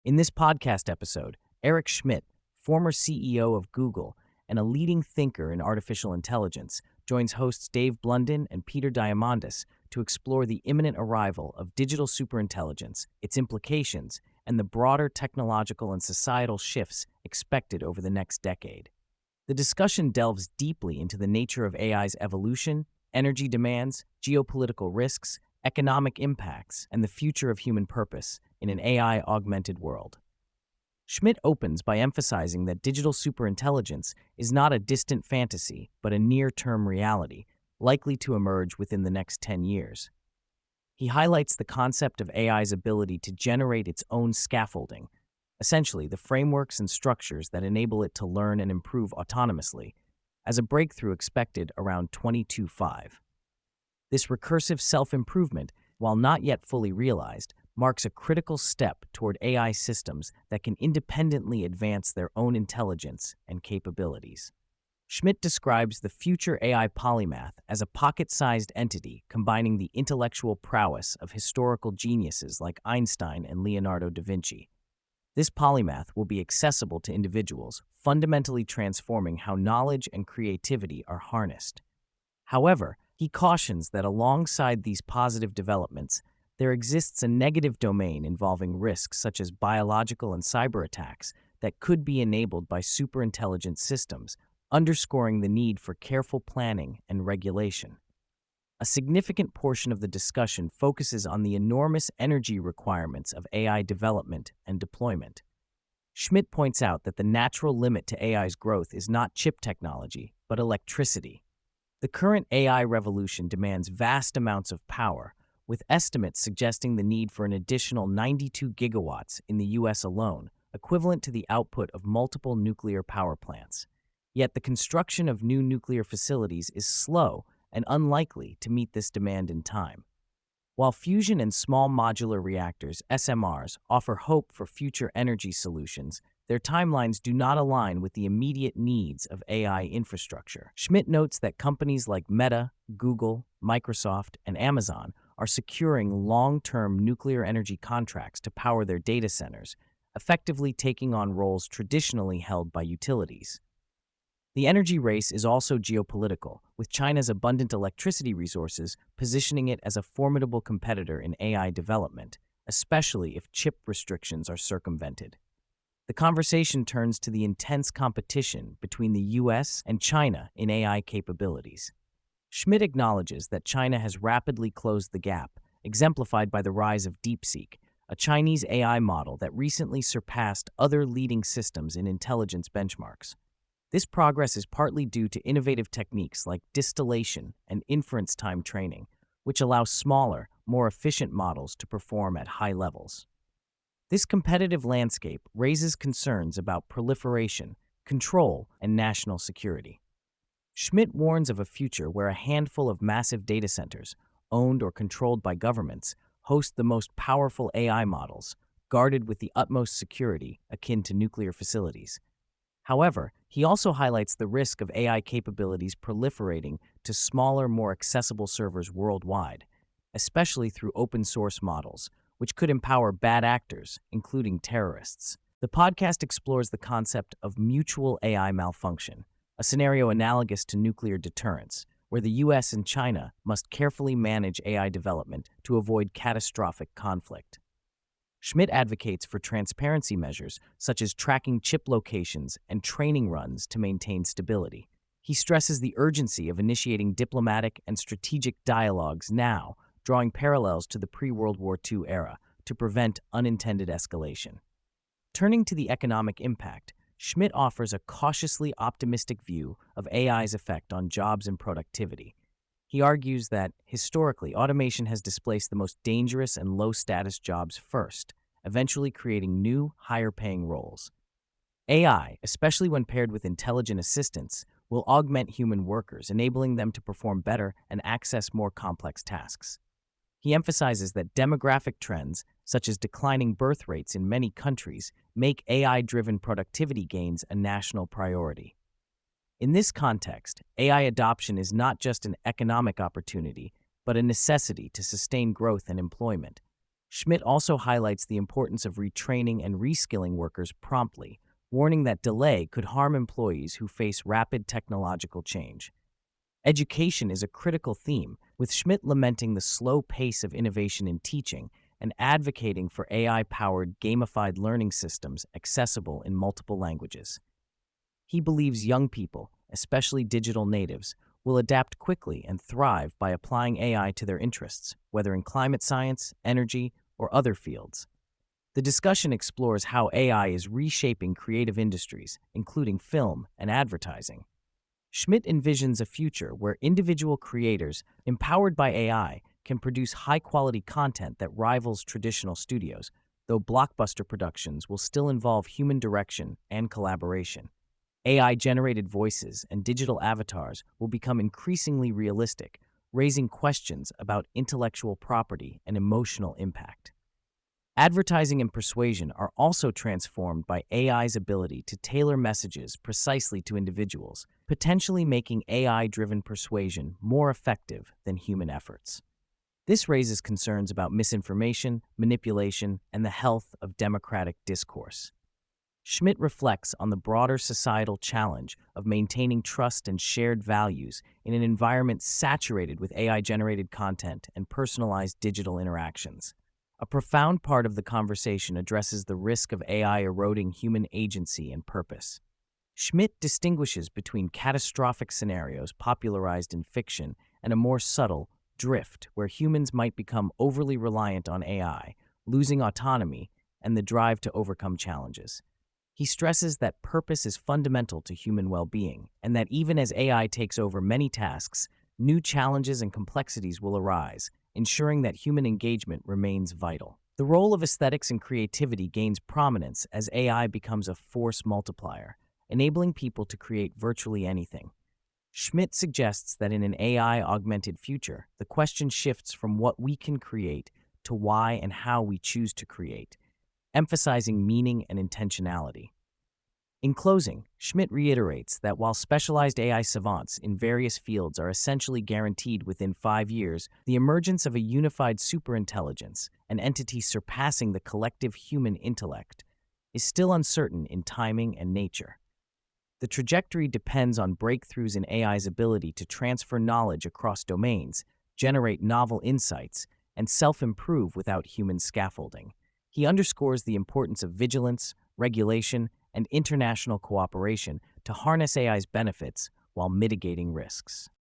In this podcast episode, Eric Schmidt, former CEO of Google and a leading thinker in artificial intelligence, joins hosts Dave Blunden and Peter Diamandis to explore the imminent arrival of digital superintelligence, its implications, and the broader technological and societal shifts expected over the next decade. The discussion delves deeply into the nature of AI's evolution, energy demands, geopolitical risks, economic impacts, and the future of human purpose in an AI-augmented world. Schmidt opens by emphasizing that digital superintelligence is not a distant fantasy, but a near-term reality, likely to emerge within the next 10 years. He highlights the concept of AI's ability to generate its own scaffolding, essentially the frameworks and structures that enable it to learn and improve autonomously, as a breakthrough expected around 2025. This recursive self-improvement, while not yet fully realized, marks a critical step toward AI systems that can independently advance their own intelligence and capabilities. Schmidt describes the future AI polymath as a pocket-sized entity combining the intellectual prowess of historical geniuses like Einstein and Leonardo da Vinci. This polymath will be accessible to individuals, fundamentally transforming how knowledge and creativity are harnessed. However, he cautions that alongside these positive developments, there exists a negative domain involving risks such as biological and cyber attacks that could be enabled by superintelligent systems, underscoring the need for careful planning and regulation. A significant portion of the discussion focuses on the enormous energy requirements of AI development and deployment. Schmidt points out that the natural limit to AI's growth is not chip technology, but electricity. The current AI revolution demands vast amounts of power, with estimates suggesting the need for an additional 92 gigawatts in the U.S. alone, equivalent to the output of multiple nuclear power plants. Yet the construction of new nuclear facilities is slow and unlikely to meet this demand in time. While fusion and small modular reactors, SMRs, offer hope for future energy solutions, their timelines do not align with the immediate needs of AI infrastructure. Schmidt notes that companies like Meta, Google, Microsoft, and Amazon are securing long-term nuclear energy contracts to power their data centers, effectively taking on roles traditionally held by utilities. The energy race is also geopolitical, with China's abundant electricity resources positioning it as a formidable competitor in AI development, especially if chip restrictions are circumvented. The conversation turns to the intense competition between the US and China in AI capabilities. Schmidt acknowledges that China has rapidly closed the gap, exemplified by the rise of DeepSeek, a Chinese AI model that recently surpassed other leading systems in intelligence benchmarks. This progress is partly due to innovative techniques like distillation and inference time training, which allow smaller, more efficient models to perform at high levels. This competitive landscape raises concerns about proliferation, control, and national security. Schmidt warns of a future where a handful of massive data centers, owned or controlled by governments, host the most powerful AI models, guarded with the utmost security akin to nuclear facilities. However, he also highlights the risk of AI capabilities proliferating to smaller, more accessible servers worldwide, especially through open-source models, which could empower bad actors, including terrorists. The podcast explores the concept of mutual AI malfunction, a scenario analogous to nuclear deterrence, where the US and China must carefully manage AI development to avoid catastrophic conflict. Schmidt advocates for transparency measures such as tracking chip locations and training runs to maintain stability. He stresses the urgency of initiating diplomatic and strategic dialogues now, drawing parallels to the pre-World War II era to prevent unintended escalation. Turning to the economic impact, Schmidt offers a cautiously optimistic view of AI's effect on jobs and productivity. He argues that, historically, automation has displaced the most dangerous and low-status jobs first, eventually creating new, higher-paying roles. AI, especially when paired with intelligent assistants, will augment human workers, enabling them to perform better and access more complex tasks. He emphasizes that demographic trends, such as declining birth rates in many countries, make AI-driven productivity gains a national priority. In this context, AI adoption is not just an economic opportunity, but a necessity to sustain growth and employment. Schmidt also highlights the importance of retraining and reskilling workers promptly, warning that delay could harm employees who face rapid technological change. Education is a critical theme, with Schmidt lamenting the slow pace of innovation in teaching and advocating for AI-powered gamified learning systems accessible in multiple languages. He believes young people, especially digital natives, will adapt quickly and thrive by applying AI to their interests, whether in climate science, energy, or other fields. The discussion explores how AI is reshaping creative industries, including film and advertising. Schmidt envisions a future where individual creators, empowered by AI, can produce high-quality content that rivals traditional studios, though blockbuster productions will still involve human direction and collaboration. AI-generated voices and digital avatars will become increasingly realistic, raising questions about intellectual property and emotional impact. Advertising and persuasion are also transformed by AI's ability to tailor messages precisely to individuals, potentially making AI-driven persuasion more effective than human efforts. This raises concerns about misinformation, manipulation, and the health of democratic discourse. Schmidt reflects on the broader societal challenge of maintaining trust and shared values in an environment saturated with AI-generated content and personalized digital interactions. A profound part of the conversation addresses the risk of AI eroding human agency and purpose. Schmidt distinguishes between catastrophic scenarios popularized in fiction and a more subtle drift where humans might become overly reliant on AI, losing autonomy and the drive to overcome challenges. He stresses that purpose is fundamental to human well-being, and that even as AI takes over many tasks, new challenges and complexities will arise, ensuring that human engagement remains vital. The role of aesthetics and creativity gains prominence as AI becomes a force multiplier, enabling people to create virtually anything. Schmidt suggests that in an AI-augmented future, the question shifts from what we can create to why and how we choose to create, emphasizing meaning and intentionality. In closing, Schmidt reiterates that while specialized AI savants in various fields are essentially guaranteed within 5 years, the emergence of a unified superintelligence, an entity surpassing the collective human intellect, is still uncertain in timing and nature. The trajectory depends on breakthroughs in AI's ability to transfer knowledge across domains, generate novel insights, and self-improve without human scaffolding. He underscores the importance of vigilance, regulation, and international cooperation to harness AI's benefits while mitigating risks.